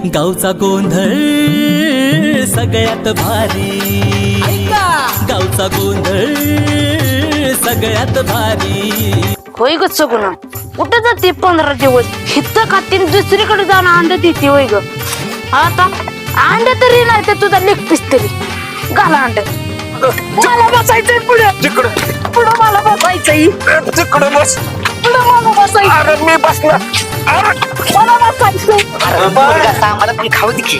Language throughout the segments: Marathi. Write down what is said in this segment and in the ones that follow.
गावचा गोंधळ सगळ्यात भारी, गावचा गोंधळ सगळ्यात भारी. होय ग सगुणा, कुठं जाते 15 दिवस हिथं खाते दुसरीकडे जाऊन अंड देते. होय ग, आता अंड तरी नाही तर तुझा लेग पीस तरी घाला अंड. मला बसायचंय पुढे, पुढं मला बसायचंय, तिकडे बस. पुढं मला बसायचं. अरे मी बसला. मला बसायचंय. आम्हाला पण खाऊ दे की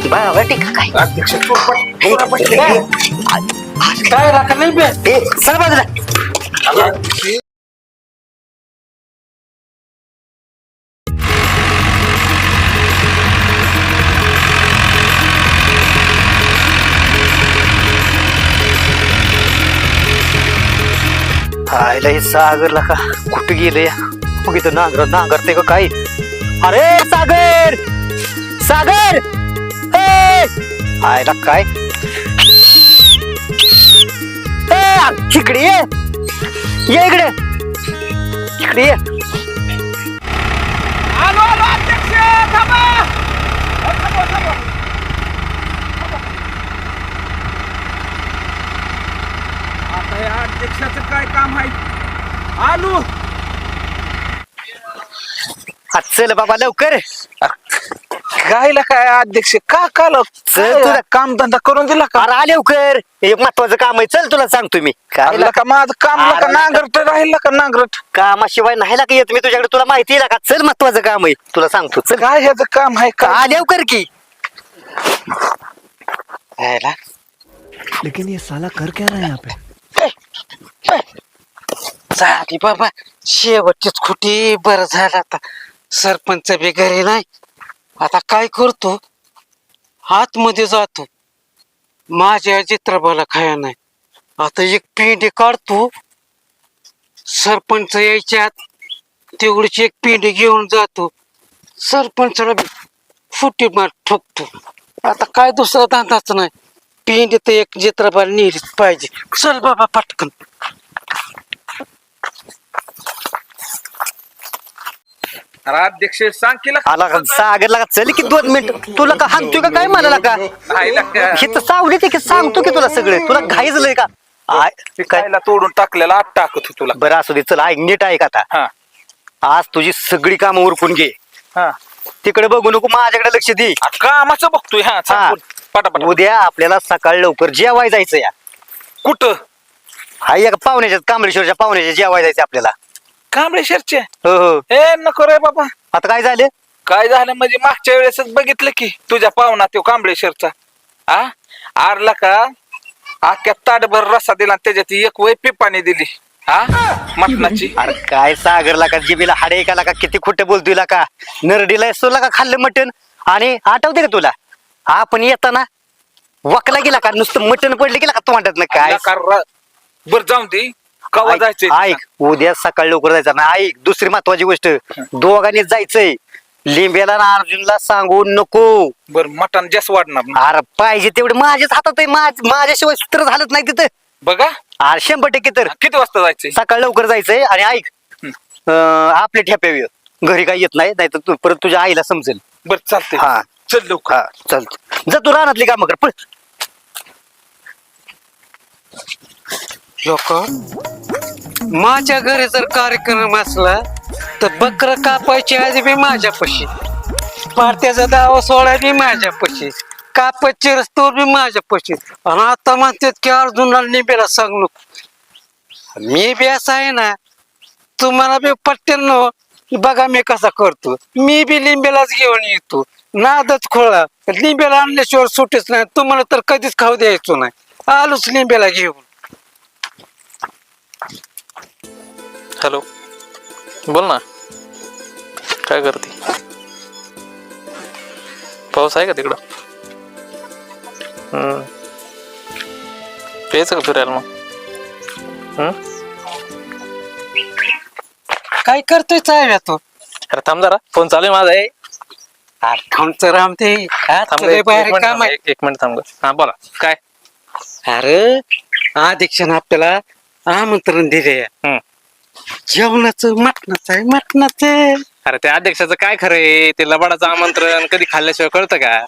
बाबा. ठीक काय अध्यक्ष काय राखा नाही बे. चल बाजूला. आयला हे सागरला का कुठे गेले? मग इथं नांगरते का काय? अरे सागर, सागर, आयला काय इकडे ये इकडे, इकडे ये. आता हे अध्यक्षाचं काय काम आहे? आलू. चल बाबा लवकर. गायला काय अध्यक्ष का काल तुला काम धंदा करून दिला का? अरे आले लवकर, हे महत्वाचं काम आहे. चल तुला सांगतो मी काय का माझं काम का नांगरट राहिलं का नांगरट? कामाशिवाय नाही का येत मी तुझ्याकडे? तुला माहिती आहे का? चल महत्वाचं काम आहे, तुला सांगतो. चल काय ह्याचं काम आहे का? आले लवकर की. लेकिन ये साला कर क्या रहा है यहाँ पे? झाली बाबा शेवटचीच खुटी. बरं झालं आता सरपंच बी घरी नाही. आता काय करतो, आतमध्ये जातो. माझ्या चित्रबाला खाया नाही. आता एक पिंडी काढतो, सरपंच यायच्या आत तेवढीच एक पिंडी घेऊन जातो. सरपंचाला फुटी मार ठोकतो. आता काय दुसरा धंदाच नाही. पिंडी तर एक चित्रबाला नेलीच पाहिजे. चल बाबा पटकन. अरे अध्यक्ष सांग केला आला का सागरला का? चल की 2 मिनिट. तुला का हाणतोय का काय म्हणाला का? हे तर सावडीत की सांगतो की तुला सगळे. तुला घाईजलंय का? कायला तोडून टाकलेला आत टाकत हो तुला. बरं असू दे. चल ऐक, नीट ऐक आता. हा आज तुझी सगळी कामं उरकून घे. हा तिकडे बघू नको, माझ्याकडे लक्ष दे. कामाचं बघतोय. हा हा. सांग पटापट. उद्या आपल्याला सकाळ लवकर जेवाय जायचं या. कुठं? हा या पाहुण्याच्या, कांबळेश्वरच्या पाहुण्याच्या जेवाय जायचं आपल्याला. कांबळेश्वरचे? हो हो. ए नको रे बाबा. आता काय झालं? काय झालं म्हणजे मागच्या वेळेसच बघितलं की तुझ्या पाहुणा तो कांबळेश्वरचा. आ आरला का अख्ख्या ताटभर रस्सा दिला, त्याच्यात एक वय पिपाणी दिली. हा मटणाची. अरे काय सागरला का जिबीला हाडे का का? किती खोटं बोलतोय का? नरडीला सोला का खाल्लं मटण? आणि आठवते का तुला आपण येताना वकला गेला का? नुसतं मटण पडलं गेला का तू म्हणतात ना काय? बर जाऊन दे. कवा जायचंय? ऐक, उद्या सकाळ लवकर जायचं ना. ऐक, दुसरी महत्वाची गोष्ट, दोघांनी जायचंय. लिंब्याला आणि अर्जुनला सांगू नको. बर मटण जास्त वाढणार ना. अरे पाहिजे तेवढे माझ्याच हातात आहे. माझ्याशिवाय सूत्र झालंच नाही तिथं. बघा अरे 100% तर किती वाजता जायचंय? सकाळ लवकर जायचंय. आणि ऐक, आपले ठेप्या घरी काही येत नाही, नाहीतर तू परत तुझ्या आईला समजेल. बर चालतंय. हा चल लवकर. हा चल, जा तू रानातली कामं कर. पळ. लोक माझ्या घरी जर कार्यक्रम असला तर बकर कापायची आधी बी माझ्यापाशी, पार्ट्याचा दावा सोळा बी माझ्यापाशी, कापायची रस्तोर बी माझ्यापाशी. आणि आता म्हणतात की अर्जुनला निबेला सांग नको. मी बी असं आहे ना, तुम्हाला बी पट्ट्यानो बघा मी कसा करतो. मी बी लिंबेलाच घेऊन येतो. नादच खोळा, लिंबेला आणल्याशिवाय सुटेच नाही. तुम्हाला तर कधीच खाऊ द्यायचो नाही. आलोच लिंबेला घेऊन. हॅलो, बोल ना. काय करते? पाऊस आहे का तिकडं? यायचं का फिरायला मग? काय करतोय चाव्या तू? अरे थांब जरा, फोन चालू आहे माझा. आहे थांबचं राम ते थांब, बाहेर काम आहे. एक मिनिट थांब. हा बोला काय? अरे अध्यक्षानं आपल्याला आमंत्रण दिले. जेवणाचं मटणाचं आहे, मटणाचं. अरे त्या अध्यक्षाचं काय खरंय, ते लबाडाचं आमंत्रण कधी खाल्ल्याशिवाय कळतं का?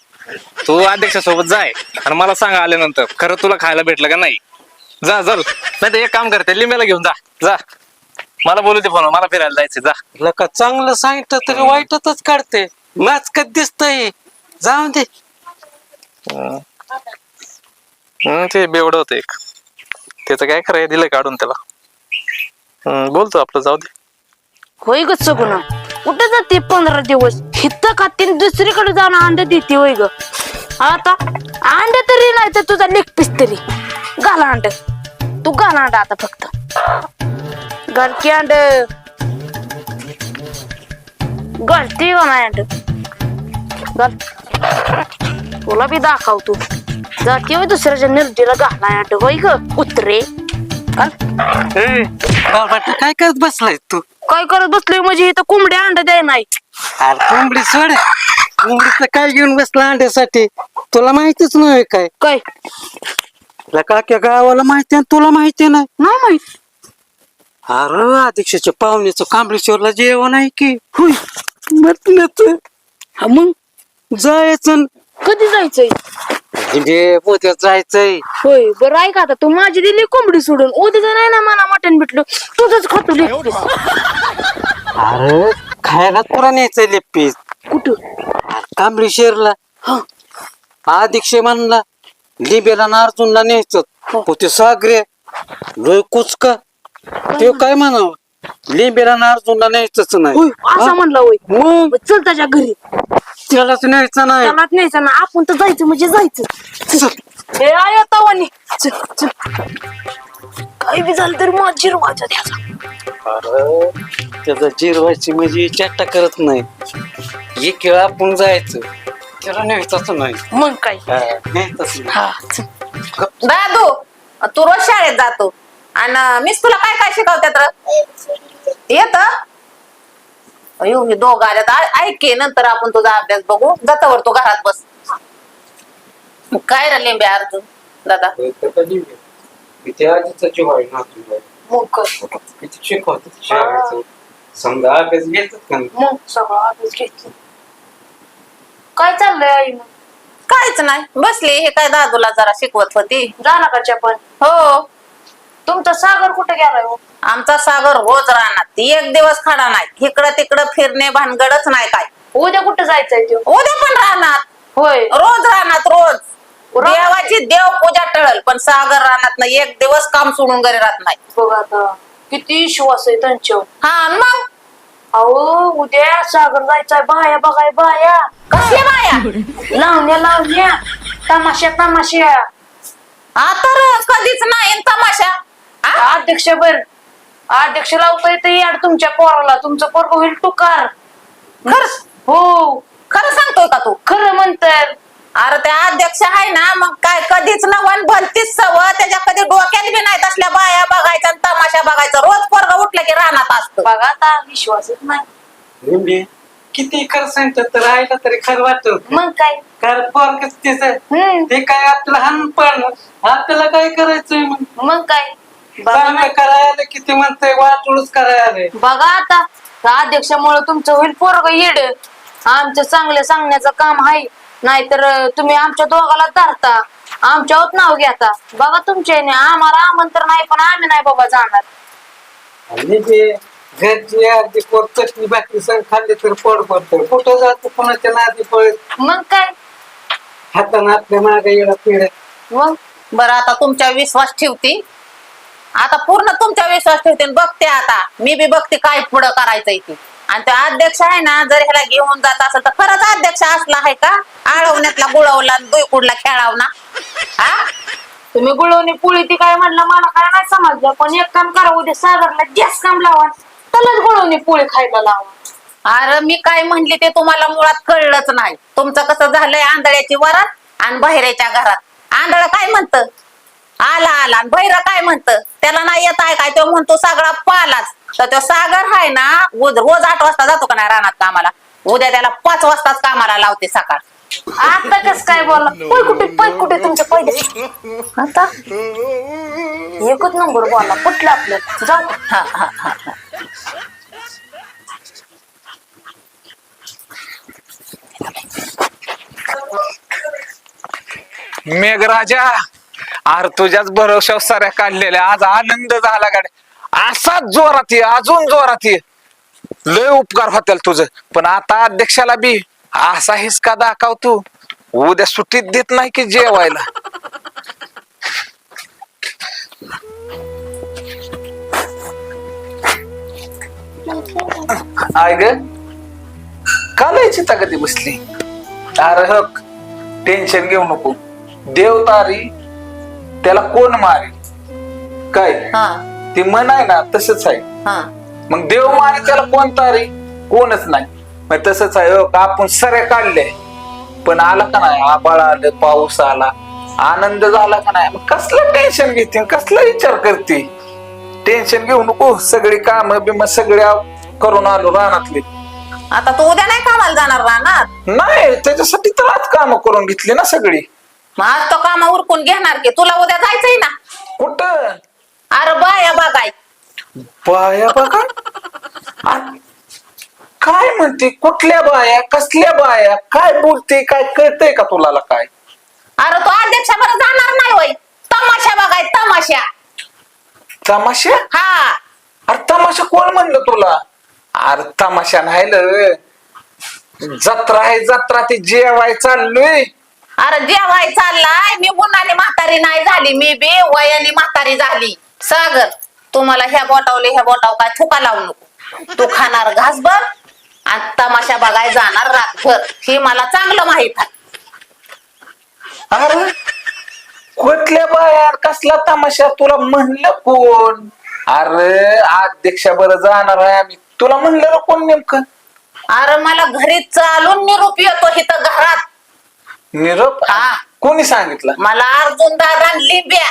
तू अध्यक्षासोबत जाय आणि मला सांगा आल्यानंतर खरं तुला खायला भेटलं का नाही. जा चल, नाही तर एक काम करते, लिंब्याला घेऊन जा. जा, मला बोलू दे फोन, मला फिरायला जायचं. जा. लका चांगलं सांगितलं तरी वाईटच काढते. नाचकत दिसतंय. जाऊ दे. ते बेवड होत एक, त्याचं काय खरंय, दिलं काढून त्याला. बोलतो आपलं, जाऊ दे. होय ग सगुणा, कुठे जाते 15 दिवस? हिथं खाते दुसरीकडे जाऊन अंड देते होय ग. आता अंड तरी नाही तर तुझा लेग पीस तरी घाला अंड. तू घाला अंड आता फक्त घरची अंड घालते का नाही अंड घाल. तुला बी दाखवतो. जाते होय दुसऱ्याच्या निर्जीला घाला अंड होय ग कुत्रे. घाल. बाबा काय करत बसलाय तू? काय करत बसलोय म्हणजे इथं कोंबड्या अंड द्याय नाही. अरे कोंबडी सोड. कोंबडीचं काय घेऊन बसला अंड्यासाठी? तुला माहितीच नाही काय? काय लका अख्ख्या गावाला माहिती आणि तुला माहिती नाही. नाही माहित. अरे अध्यक्षाच्या पाहुण्याचं कांबळेश्वरला जेवण आहे की. होय म्हटलंच. हा मग जायचं कधी जायचंय? म्हणजे उद्या जायचंय. होय बरं ऐका आता, तू माझी दिली कोंबडी सोडून उद्या नाही ना मला मटण भेटलं तुझंच खातो लेग पीस. अरे खायला तुला न्यायचंय लेपीस. कुठं? कांबळेश्वरला. हा अध्यक्ष म्हणला लिबेला ना अर्जुनला न्यायचं. ते सागरे लोय कुचका ते काय म्हणावं, लिबेला ना अर्जुनला न्यायचंच नाही. होय असं म्हणलं होय. मग मग चल त्याच्या घरी. त्यालाच न्यायचं नाही. त्यालाच न्यायचं ना, आपण तर जायचं म्हणजे जायचं. हे आय तवानी. चल चल. काही बी झालं तरी माझी जिरवायचं त्याचा. अरे त्याचा जिरवायची म्हणजे चेष्टा करत नाही. एक वेळा आपण जायचं, त्याला न्यायचंच नाही. मग काय. न्यायचंच नाही. हा चल. दादू, तू रोज शाळेत जातो आणि मीच तुला काय काय शिकवतात र? येत अयो हे दोघं आल्यात. ऐके नंतर आपण तुझा अभ्यास बघू. जातावर तू घरात बस. काय रे लिंबे अर्जुन दादा? किती आजीचा जीव आहे ना तुला. मग काय. किती शिकवत समजा अभ्यास घेतात का? मग सगळं आधीच घेतलं. काय चाललंय आई मग? काहीच नाही, बसले. हे काय दादूला जरा शिकवत होती. झाला का चपण? हो, तुमचा सागर कुठे गेलाय हो? आमचा सागर रोज राहणार. एक दिवस खडा नाही. इकडं तिकडं फिरणे भानगडच नाही काय. उद्या कुठे जायचंय तो? उद्या पण राहणार. होय रोज राहणार रोज. देवाची देव पूजा टळल पण सागर राहणार नाही. एक दिवस काम सोडून घरी राहत नाही. बघ आता किती विश्वास आहे त्यांच्यावर. हा आणि मग अहो उद्या सागर जायचंय बाया बघाय बाया. कसले बाया? लावण्या लावण्या तमाशा तमाशा. आता कधीच नाही तमाशा. अध्यक्ष बर अध्यक्ष लावता येतं याड तुमच्या पोराला. तुमचं पोरग होईल टुकार. खरंच? हो खरं सांगतोय का तू? खरं म्हणतात. अरे त्या अध्यक्ष आहे ना, मग काय कधीच नवन भलतीच सव त्याच्या कधी डोक्यात बी नाही तसल्या बाया बघायचा आणि तमाशा बघायचा. रोज पोरग उठलं की रानात असतं. बघा आता विश्वासच नाही. लिंबे किती कर सांगतात तर राहायला तरी खरं वाटत. मग काय. कारण पोरग हम्म. ते काय आपलं हान पण आपल्याला काय करायचंय मग. मग काय. बघा चांगलं ना. करायला किती म्हणतंय वाटूनच करायला. बघा आता त्या अध्यक्षामुळे तुमचं होईल पोरग येड. आमचं चांगलं सांगण्याचं काम आहे. नाहीतर तुम्ही आमच्या दोघाला धरता, आमच्यावर नाव घेता. बघा तुमच्या आम्हाला आमंत्रण आहे पण आम्ही नाही बाबा जाणार. आणि ते घरची अर्धी पोट चटणी भाकरी सण खाल्ली तर पोट भरतं. कुठं जातो कोणाच्या नादी पळत मग काय. हातानं आपल्या मागे येडा पिढ्या. मग बरं आता तुमच्या विश्वास ठेवते. आता पूर्ण तुमच्या विश्वास ठेवते आणि बघते. आता मी बी बघते काय पुढं करायचंय ते. आणि तो अध्यक्ष आहे ना, जर ह्याला घेऊन जात असेल तर खरंच अध्यक्ष असला आहे का? आळवण्यातला गुळवला दुईकुडला खेळावना. हा तुम्ही गुळवणी पोळी ती काय म्हणलं मला काय नाही समजलं. पण एक काम करा, उद्या सागरला गॅस काम लावा, त्यालाच गुळवणी पोळी खायला लावा. अरे मी काय म्हणली ते तुम्हाला मुळात कळलंच नाही. तुमचं कसं झालंय आंधळ्याची वरात आणि बहिऱ्याच्या घरात. आंधळ काय म्हणत आला आला आणि बहिरा काय म्हणत त्याला नाही येत आहे काय. तो म्हणतो सगळा पालाच. तर तो सागर आहे ना, रोज 8 वाजता जातो का नाही रानात कामाला. उद्या त्याला 5 वाजताच कामाला लावते सकाळ. आता कस काय बोलला? पै कुठे तुमच्या पहिले. आता एकच नंबर बोलला. कुठलं आपलं जाऊ. हा हा हा हा. मेघराजा, अरे तुझ्याच भरोशावर साऱ्या काढलेल्या, आज आनंद झाला गाड्या, असाच जोरात ये, अजून जोरात ये. लय उपकार होतील तुझं. पण आता अध्यक्षाला बी असा हिसका दाखव तू, उद्या सुट्टीत देत नाही की जेवायला. आय ग, का लय चिता कधी बसली? अरे हो, टेन्शन घेऊ नको. देव तारी त्याला कोण मारे, काय हा ती म्हण आहे ना, तसंच आहे. हा मग देव मारे त्याला कोण तारी, कोणच नाही. मग तसंच आहे हो, आपण सरे काढले पण आला का नाही, आबाळ आलं, पाऊस आला, आनंद झाला का नाही, मग कसलं टेन्शन घेते, कसला विचार करते. टेन्शन घेऊ नको. सगळी काम बिम सगळ्या करून आलो रानातली. आता तू उद्या नाही कामाला जाणार राहणार? नाही, त्याच्यासाठी तर आज काम करून घेतली ना सगळी. मग आज तो कामा उरकून घेणार की, तुला उद्या जायचंय ना. कुठं? अरे बाया बघाय. बाया बघा, काय म्हणते, कुठल्या बाया, कसल्या बाया, काय बोलते, काय कळतंय का तुला काय? अरे तो अध्यक्षाबरोबर जाणार नाही होय, तमाशा बघाय, तमाशा. तमाशा? हा अरे तमाशा कोण म्हणलं तुला? अरे तमाशा नाही ल, जत्रा आहे जत्रा, ती जेवाय चाललोय. अरे जेवाय चाललाय मी, उन्हाने म्हातारी नाही झाली, मी बी वयाने म्हातारी झाली. सागर, तुम्हाला ह्या बोटावले ह्या बोटाव काय थुका लावू नको. तू खाणार घासभर आणि तमाशा बघाय जाणार रातभर, हे मला चांगलं माहित आहे. अरे कुठल्या बाया, कसला तमाशा, तुला म्हणलं कोण? अरे अध्यक्षा बरं जाणार आहे आम्ही, तुला म्हणलं कोण नेमकं? अरे मला घरी चालून निरोप येतो इथं घरात. निरोप? हा. कोणी सांगितलं? मला अर्जुन दादा लिंब्या.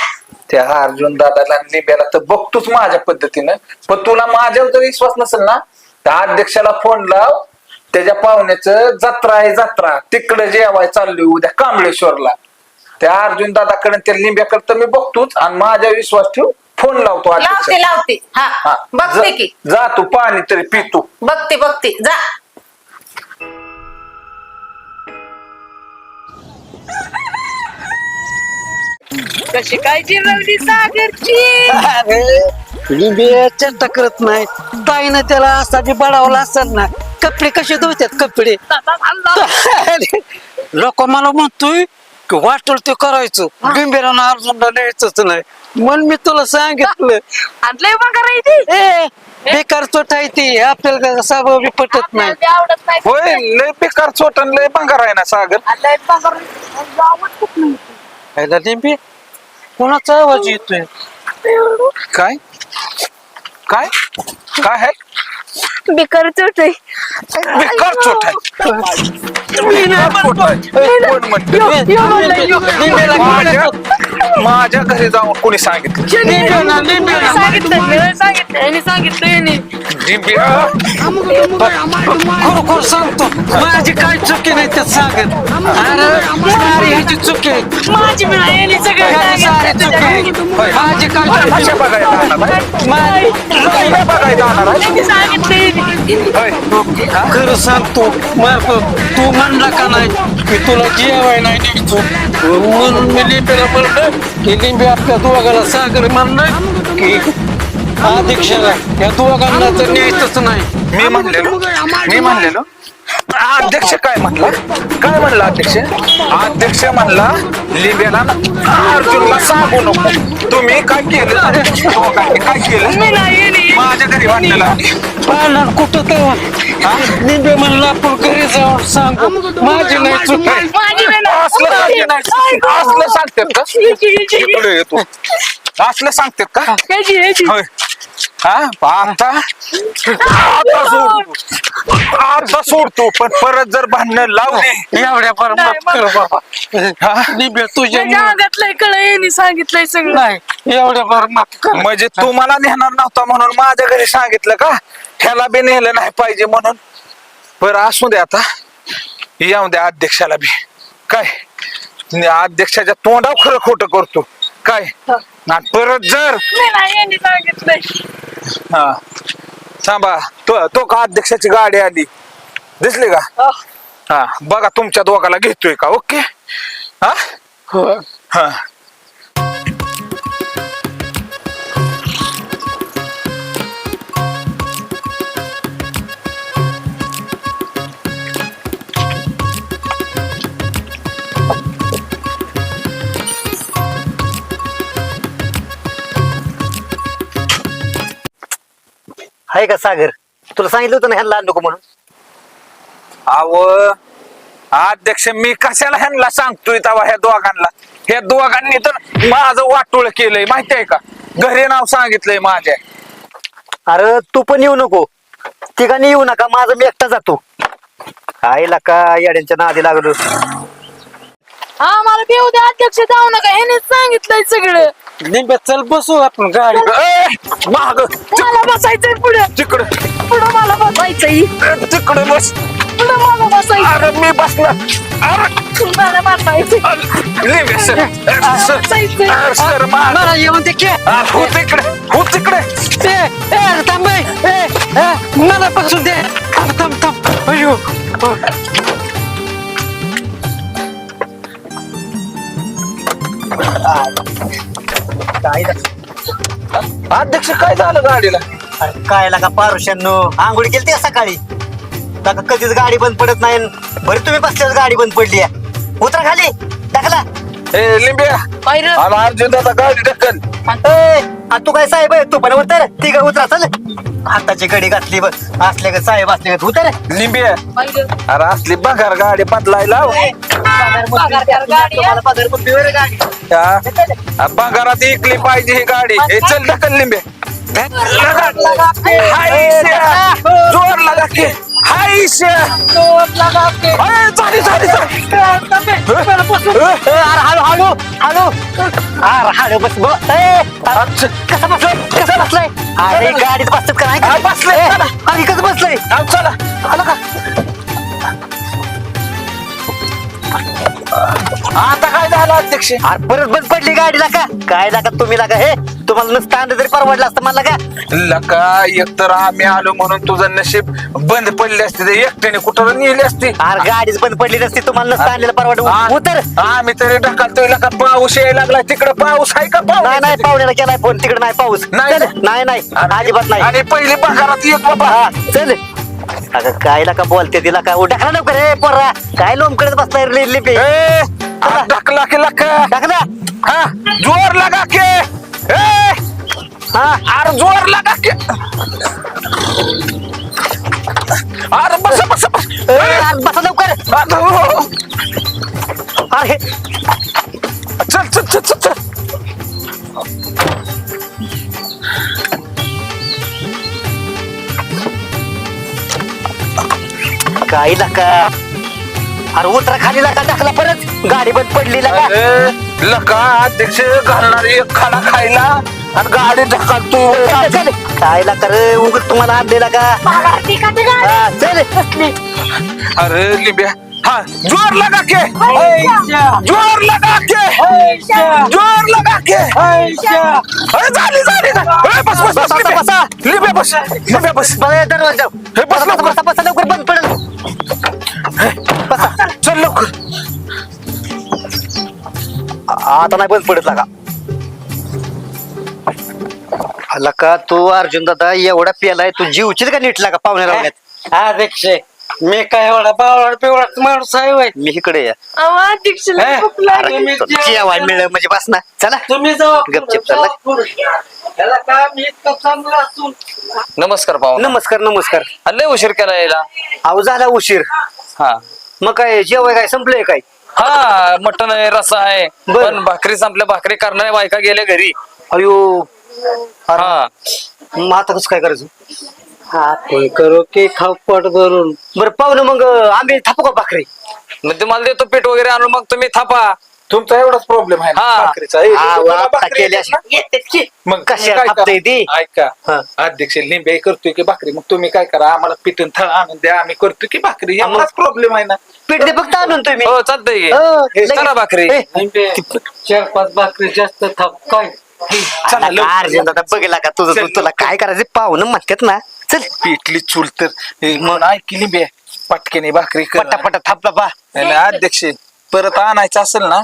त्या अर्जुन दादाला लिंब्याला तर बघतोच माझ्या पद्धतीनं, पण तुला माझ्यावर जर विश्वास नसेल ना, त्या अध्यक्षाला फोन लाव. त्याच्या पाहुण्याचं जत्रा आहे जत्रा, तिकडे जेवाय चाललोय उद्या कांबळेश्वरला. त्या अर्जुन दादाकडे त्या लिंब्याकडे तर मी बघतोच, आणि माझ्या विश्वास ठेव, फोन लावतो लावते लावते. हा बघते की. जा तू पाणी तरी पितो. बघते बघते जा. कशी काय जिरवली सागरची? लिंबिया करत नाही, ताईनं त्याला असा बी बडावला असेल ना. कपडे कसे धुतात कपडे, लोक मला म्हणतोय की वाटल ते करायचं, बिंबेला अर्जुनला न्यायचंच नाही. म्हणून मी तुला सांगितलं, आणलंय मग करायची. ए बेकार चोट आहे ती, आपल्याला स्वभाव बी पटत नाही. आवडत नाही. होय, लय बेकार चोटन लय भंगार आहे ना सागर. आणलंय मगर आवडत नाही. खायला लिंबी कोणाचा आवाज येतोय? काय काय काय आहे? बेकार चोट आहे. बेकार चोट आहे. बेकार चोट आहे. कोण म्हणतं? माझ्या घरी जाऊन कोणी सांगितलं? खरोखर सांगतो, माझी काय चुकी नाही त्यात सांगत. अरे सारी ह्याची चुकी आहे, माझी मिळाली ह्याची सारी चुकी आहे. माझी काय तमाशा चुकी बघायला जाणार आहे? तमाशा बघायला जाणार आहे? होय. खरं सांगतो, तू म्हणला का नाही की तुला जेवाय नाही न्यायचो, म्हणून मी लिंबीला म्हणलं की लिंबी आपल्या दोघाला सागर म्हणलं की अध्यक्षाला या दोघांना तर न्यायचंच नाही. मी म्हणलेलो अध्यक्ष काय म्हणला? काय म्हणला अध्यक्ष? अध्यक्ष म्हणला लिंब्याला अर्जुनला सांगू नको. तुम्ही काय केलं? काय केलं? माझ्या घरी वाटलेला पाहणार कुठं तर लिंबे म्हणलं आपण घरी जाऊन सांगू, माझी नाही चुकी. असलं सांगतात का? इकडे येतो. असलं सांगतात का? होय. आता सोडतो, पण परत जर भांडण लावले एवढ्या फार माफ कर बाबा. लिंबे तुझ्या अंगातलंय कळ सांगितलंय सगळं. नाही, एवढ्या फार माफ कर. म्हणजे तुम्हाला नेणार नव्हता म्हणून माझ्या घरी सांगितलं का? ह्याला बी नेलं नाही पाहिजे म्हणून. बरं असू द्या, आता येऊ द्या अध्यक्षाला बी. काय अध्यक्षाच्या तोंडावर खरं खोटं करतो काय? आणि परत जर सांगितलंय. थांबा, तो का अध्यक्षाची गाडी आली, दिसली का? हा बघा तुमच्या दोघाला घेतोय का ओके हा हा आहे का सागर? तुला सांगितलं होतं ना ह्यांना नको म्हणून. अव अध्यक्ष मी कशाला ह्यांना सांगतोय तेव्हा ह्या दोघांना ह्या दोघांनी तर माझं वाटोळ केलंय माहितीये का घरी नाव सांगितलंय माझ्या अरे तू पण येऊ नको, तिघांनी येऊ नका, माझं मी एकटा जातो. आईला का येड्यांच्या नादी लागलो. हा मला पिऊ द्या अध्यक्ष जाऊ नका ह्याने सांगितलंय सगळं. निंब्या चल बसू आपण गाडी. माग मला बसायचंय पुढे तिकडे पुढे मला बसायचंय तिकडे बस पुढे मला बसायचं अरे मी बसला अरे मला बसायचंय लिंबे, सर माग मला येऊन दे की. हो तिकडे थांब मला बसू दे. थांब अयो. अध्यक्ष काय झालं गाडीला अरे काय लागा पारुष्यांनो, आंघोळ केली ते सकाळी लागा, कधीच गाडी बंद पडत नाही. बरं तुम्ही बसल्याच गाडी बंद पडली. उतरा खाली टाकला. ए लिंबिया आला अर्जुन दादा गाडी ढकल तू काय साहेब आहे? तू पण उतर. तिघ उतरा चल. हाताची गडी घातली बस असले का साहेब असले का उतर. लिंबिया अरे असली बघार गाडी बदलायला बघारात इकली पाहिजे ही गाडी. हे चल ढकल लिंबे जोर लगा के हाय हळू हळू बस. कसं बसलाय? अरे गाडीत बसतात का नाही? बसलंय आणि कसं बसलंय? चला आलं का? आता काय झालं अध्यक्ष अरे परत बंद पडली गाडीला का? काय लागा तुम्ही लागा हे? तुम्हाला नुसतं आणलं तरी परवडलं असतं मला का? लका एकतर आम्ही आलो म्हणून तुझं नशीब बंद पडली असते ते एकट्याने कुठं नेली असती. अरे गाडीच बंद पडली नसती, तुम्हाला नसतं आणलेलं परवडलं. उतर. आम्ही तरी ढकलतोय लका पाऊस यायला लागलाय तिकडे पाऊस आहे का नाही नाही, पाऊस पाहुण्याला केलाय फोन, तिकडे नाही पाऊस. नाही. चल. नाही अजिबात नाही. आणि पहिली बघारात येत बाबा हा चल. अगं काय का बोलते तिला का? ढकला लवकर रे पोरा. काय लोमकडे बसलाय रे लिपे? ढकला के लका ढकला. हा जोर लगा के हा अरे जोर लगा के अरे बस बसा लवकर. अरे चल काय का? अरे उतरा खाली लागा. ढकला परत. गाडी बंद पडली लागा. लका अध्यक्ष घालणार एक खाना खायला आणि गाडी ढकलतो. चल. काय लागा रे? उगत तुम्हाला आणलेला का? हा, चल. अरे लिंब्या हा जोर लगा के जोर लगा के अरे झाली बस लिंब्या बस दरवाजा बसा लवकर बंद पडेल. चल लवकर आता नाही बंद पडत लागा. आला का तू अर्जुन दादा? एवढा पेलाय तू जीवची का नीट लागा पाहुण्या राहण्यात? अध्यक्ष मी काय एवढा बावळा पिवळा माणूस आहे होय. मी इकडे या. अध्यक्ष तुम्ही जेवायला मिळलं म्हणजे बस ना. चला तुम्ही जाऊ गपचिप चालला. त्याला काय मी इतकं चांगलं असून. नमस्कार पाहू नमस्कार. लय उशीर केला यायला. अहो झाला उशीर. हा मग काय जेवाय काय संपलंय काय? हा मटण आहे रस्सा आहे बर. पण भाकरी संपल्या. भाकरी करणाऱ्या बायका गेल्या घरी. अयो हा मग आता कसं काय करायचं? आपण करू की खाऊ पोट भरून. बरं पाहुणं मग आम्ही थापू का भाकरी? मग तुम्हाला देतो पीठ वगैरे आणून मग तुम्ही थापा. तुमचा एवढाच प्रॉब्लेम आहे ना हा. भाकरीचा. हा, तुम्हाला आता भाकरी केली येते ना? अशी. मग कशा काय थापताय करा? ती? ऐका हा. अध्यक्ष लिंबे करतोय की भाकरी मग तुम्ही काय करा आम्हाला पिठून थळ आणून द्या आम्ही करतो की भाकरी. एवढाच प्रॉब्लेम आहे ना. पीठ दे फक्त आणून तुम्ही. हो चालतंय की. हो, चला लगेच. भाकरी. ए, 4-5 भाकरी जास्त थाप काय. चला आला का अर्जुन दादा? बघला का तुझं? तुला काय करायचं? पाहुणं म्हणतात ना. चल. पिठली चूल तर मग ऐक लिंबे पटकेने भाकरी कर पटापटा थाप बाबा. आणि अध्यक्ष परत आणायचं असेल ना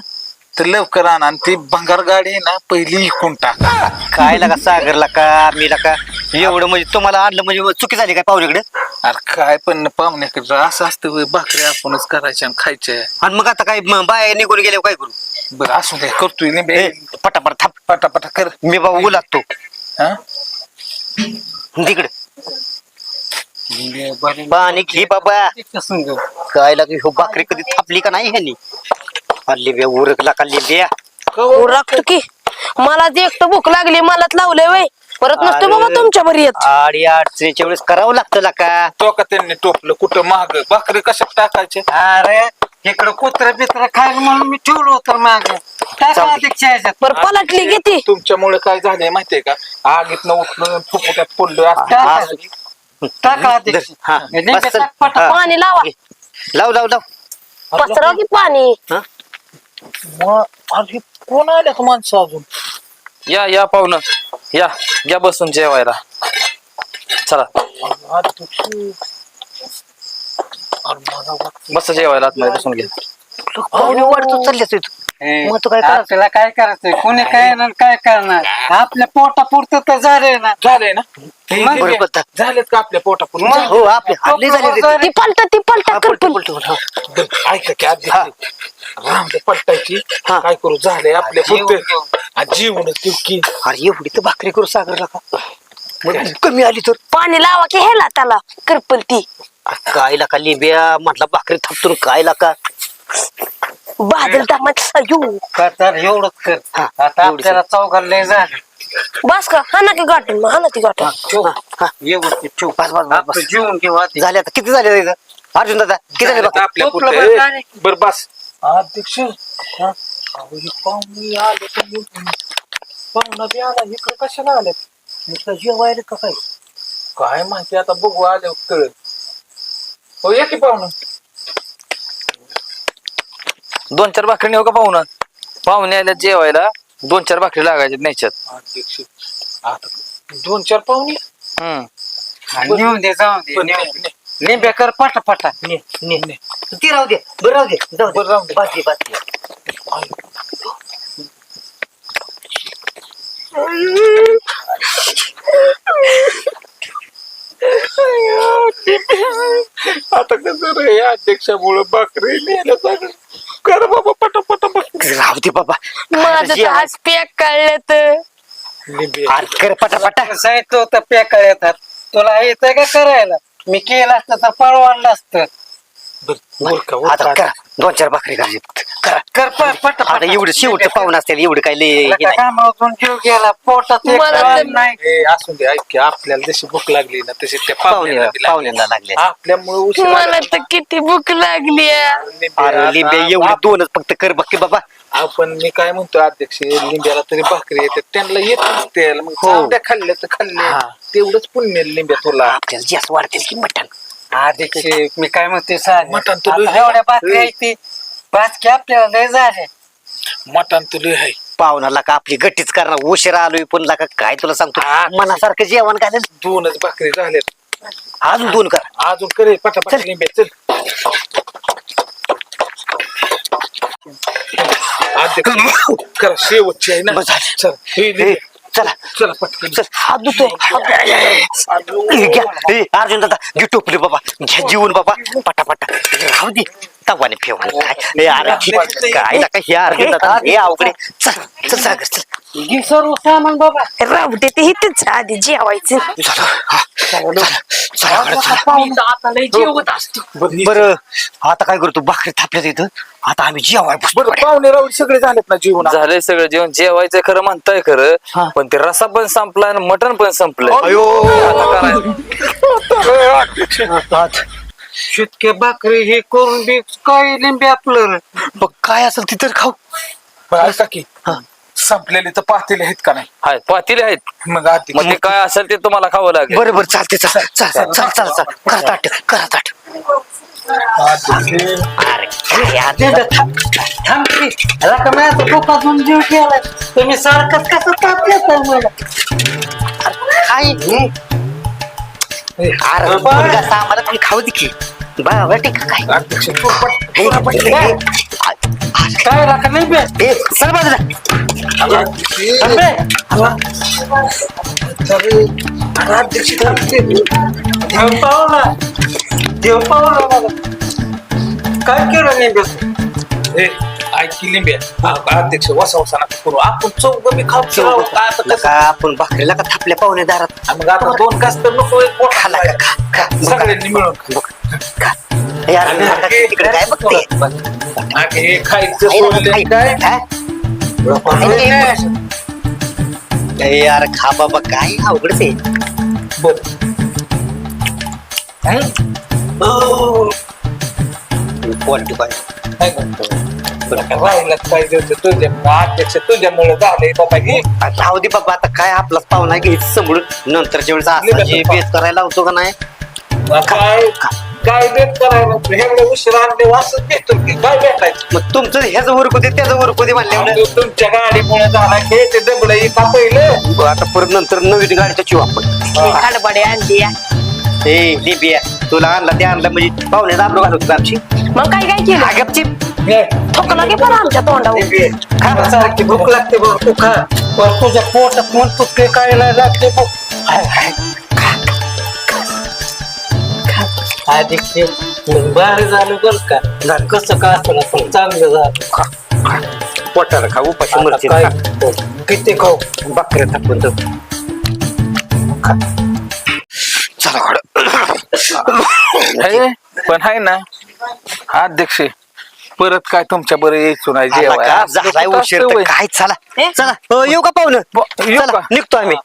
तर लवकर आणा आणि ती भंगार गाडी आहे ना पहिली इकून टाका. काय लागा सागरला का मी का एवढं म्हणजे तुम्हाला आणलं म्हणजे चुकी झाली काय पाहुण्याकडे. अरे काय पण पाहुण्याकडे असं असतं होय, भाकरी आपणच करायच्या आणि खायच्या. आणि मग आता काय बाय निघून गेले काय करू. बरं असू दे करतोय लिंबे ए, पटापट थाप. पटापटा कर. मी बाबा उलागतो हा तिकडे पाणी घे बाबा. काय लागली हो भाकरी कधी थापली का नाही ह्यानी. लिंब्या उरकला का लिंब्या. उरकतो की मला जे एकटं भूक लागली मलाच लावलंय वय परत नसतो बाबा तुमच्या बरी येत. आडी अडचणीच्या वेळेस करावं लागतं का. तो का त्यांनी टोपलं कुठं महाग भाकरी कशात टाकायचे. अरे इकडं कुत्र बित्र खायला म्हणून मी ठेवलं होतं माग. टाका अध्यक्ष ह्याच्यात. बरं पलटली किती तुमच्यामुळे काय झालंय माहितीये का आगीतनं उठलं फुफुट्यात पडलं टाका अध्यक्ष. हा, लिंब्या बस चल. टाक, पटा. हा. पाणी लावा लाव लाव लाव. पसरव की पाणी. अरे कोण आल्या का माणसं अजून. या या पाहुणं या या बसून जेवायला चला बस जेवायला आतमध्ये बसून घे. पाहुणे वाढतो चालले मग तू काय करायचं. आपल्याला काय करायचंय कोणी काय ना काय करणार आपल्या पोटापुरतं तर झालंय ना. झालंय ना मग बरं, बरं. झालेत का आपल्या पोटापूर. हो आपले झाले रे. ती पलटा कर पण. ऐका की अध्यक्ष रामदे पलटायची काय करू झालंय आपल्या पुरते जीवनच की. अरे एवढी तर भाकरी करू सागरला का मग कमी आली तर. पाणी लावा की हेला त्याला करपल ती. काय लाका लिंब्या म्हटलं भाकरी थापतून काय लाका. बादल टामाच अयो तर एवढंच कर. हा, आता एवढंच. आपल्याला चौघाला लय झालं. बस का हा ना की गाठून मग हा ना ती गाठून. व्यवस्थित ठेव. बस बस बस आपलं बस. जेवण घेऊ आधी. झाले आता किती झाले इथं? अर्जुन दादा किती झाले बघा. आपल्या टोपलं पुरते बरं का? बर बस अध्यक्ष पाहुणे आले पाहुणा बी आला इकडे कशाला आले जेवायला का काय काय माहिती आता बघू आले कळत. हो या की पाहुणं 2-4 भाकरी नेऊ का पाहुणं. पाहुणे आल्या जेवायला 2-4 भाकरी लागायच्या न्यायच्यात. अध्यक्ष आता 2-4 पाहुणे नेऊन दे जाऊन दे पण नेऊन ने- दे. लिंब्या कर पटा पटा. ती राहू दे बरं राहू दे जाऊ बरं राहू दे. बाकी बाकी. आता कसं रे या अध्यक्षामुळे भाकरी नेलं सगळं कर बाबा पटापटा राहू दे बाबा. माझं तर आज पॅक काढलं तर अरे कर पटापटा. सांगितलं होतं पेका येतात तुला येतंय का करायला. मी केलं असतं तर परवडलं असतं. आता करा 2-4 भाकरी करायची करा. कर पटा आता एवढं शेवटचं पाहुणं असतील एवढं काय लय हे नाही. कामातून जीव गेला पोटात एक मला कळ तर- नाही. असू दे ऐक की, आपल्याला जशी भूक लागली ना तशी त्या पाहुण्याला बी लागली. पाहुण्यांना लागले. आपल्यामुळे उशीर मला तर किती भूक लागली अरे लिंब्या एवढी 2च फक्त कर बघ की बाबा. आपण मी काय म्हणतो अध्यक्ष लिंब्याला तरी भाकरी येते त्यांना येत नसते मग हो. चांगल्या खाल्ले तर खाल्ले तेवढंच पुण्य लिंब्या तुला. आपल्याला जास्त वाढतील की मटण. अध्यक्ष मी काय म्हणते सांग मटण तर लय- एवढ्या बाकी आहे ती बाकी आपल्याला लय झाले. मटण तुला आहे पाहुणाला का आपली गट्टीच करणार उशिरा आलोय पण लाका काय तुला सांगतो मनासारखं जेवण घालेल. 2च भाकरी झाल्यात अजून 2 कर. अजून करे पटापट लिंब्या चल अध्यक्ष करा शेवटची आहे ना बस झाली. चल हे ए, लिंब्या. चला चला पटकन चल हात धुतो अर्जुन दादा घे टोपली बाबा घ्या जीवन बाबा पटापटा राहू दे तवाने फेवण काय अरे काय नका हे अर्जुन दादा हे अवघडे. चल चल सागर चल. घे सर्व सामान बाबा. राहू दे ते इथेच आधी जेवायचं. चला हा, चला, चला, आता लय जेवत असतो. बरं आता काय करतो भाकरी थापल्यात इथं आता आम्ही जेवाय बसतो. बरं पाहुणे रावळे सगळे झालेत ना जीवन झालंय सगळं जेवण जेवायचं खरं म्हणताय खरं हा. पण ते रसा पण संपला आणि मटण पण संपलंय. अयो आता करायचं शिटके भाकरी हे करून बी काय लिंबे आपलं. बघ काय असेल ती तर खाऊ. बरं ऐका की संपलेले तर पाहतील आहेत का नाही हाय पातेले आहेत मग आधी मग ते काय असेल ते तुम्हाला खावं लागेल. बरं बरं चालते चल चल चल चल चल चल करा ताट करा ताट. अरे काय यार. थांबते रकम्याचा पोटातून जीव गेला तुम्ही सारखंच कसं ताप येत मला. काय अरे पोरगा आम्हाला पण खाऊ दे की बाबा ठीक काय अध्यक्ष चोरपट काय राखा नाही बे ए चल बाजूला अध्यक्ष देव पावला मला काय केलं नाही बे ऐकली लिंबे अध्यक्ष वसा नका करू आपण चौघ मी खाऊ का आपण भाकरीला का थापल्या पाहुणे दारात मग आता 2 घास तर नको एक पोट खाला का खा खा सगळ्यांनी मिळून खा यार तिकडे काय बघते हे खायचं सोडलं काय यार खा बाबा काय अवघडच आहे क्वालिटी राहिलं पाहिजे होतं तुझ्या अध्यक्ष तुझ्यामुळे झालंय बाबा हे राहू दे बाबा आता काय आपलाच पाहुणा घ्यायचं समोरून नंतरच्या वेळेस असं जे बेत करायला लावतो का नाही काय बेत करायला एवढं उशीर आणले वाचत भेटतो की काय भेटायचं मग तुमचं ह्याचं उरकू दे त्याचं उरकू दे म्हणल्यावर तुमच्या गाडीमुळे झाला खेळ ते दबलं का पहिलं आता परत नंतर नवीन गाडीचा चिव आपण हडबडे आणली ए लिबिया तुला आणला ते आणलं म्हणजे पाहुणे दाबलो घालतो आमची मग काय काय केलं गपची थोकला की पण आमच्या तोंडावर सारखी भूक लागते बघ तू खा पण तुझ्या पोटात म्हणतो ते काय नाही लागते बघ आधी बाहेर झालं बरं का कसं का असतं पण चांगलं झालं पोटाला खा उपाशी मरची काय किती खाऊ बकऱ्या टाकून पण आहे ना अध्यक्ष परत काय तुमच्या बरं यायचो नाही जेवाय उशीर तर काय चला चला येऊ का पाहुणं येऊ चला का? निघतो आम्ही